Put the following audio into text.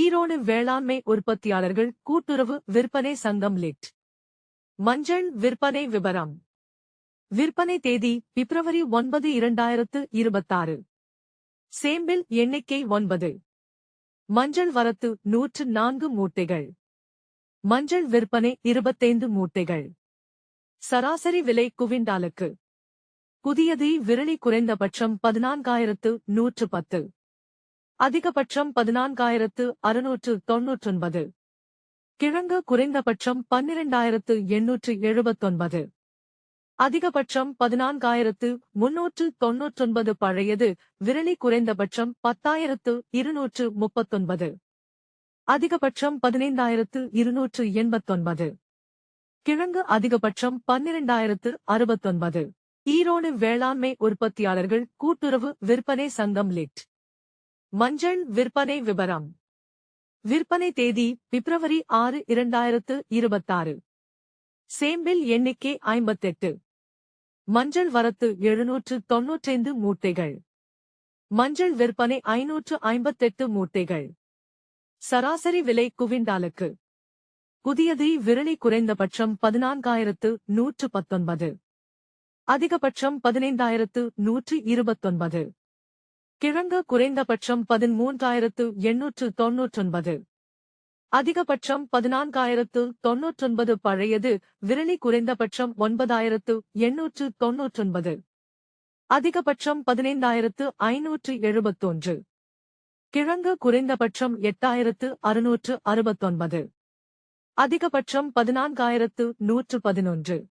ஈரோடு வேளாண்மை உற்பத்தியாளர்கள் கூட்டுறவு விற்பனை சங்கம் லிட். மஞ்சள் விற்பனை விபரம். விற்பனை தேதி பிப்ரவரி 9, 2026. சேம்பிள் எண்ணிக்கை 9. மஞ்சள் வரத்து 104 மூட்டைகள். மஞ்சள் விற்பனை 25 மூட்டைகள். சராசரி விலை குவிண்டாலுக்கு. புதியது விரலி குறைந்தபட்சம் 14,110. அதிகபட்சம் 14,699. கிழங்கு குறைந்தபட்சம் 12,879. அதிகபட்சம் 14,399. பழையது விரலி குறைந்தபட்சம் 10,239. அதிகபட்சம் 15,289. கிழங்கு அதிகபட்சம் 12,069. ஈரோடு வேளாண்மை உற்பத்தியாளர்கள் கூட்டுறவு விற்பனை சங்கம் லிட். மஞ்சள் விற்பனை விபரம். விற்பனை தேதி பிப்ரவரி 6, 2026. சேம்பிள் எண்ணிக்கை 58. மஞ்சள் வரத்து 795 மூட்டைகள். மஞ்சள் விற்பனை 558 மூட்டைகள். சராசரி விலை குவிண்டாலுக்கு. புதியது விரலி குறைந்தபட்சம் 14,119. அதிகபட்சம் 15,129. கிழங்கு குறைந்தபட்சம் 13,899. அதிகபட்சம் 14,099. பழையது விரலி குறைந்தபட்சம் 9,899. அதிகபட்சம் 15,571. கிழங்கு குறைந்தபட்சம் 8,669. அதிகபட்சம் 14,111.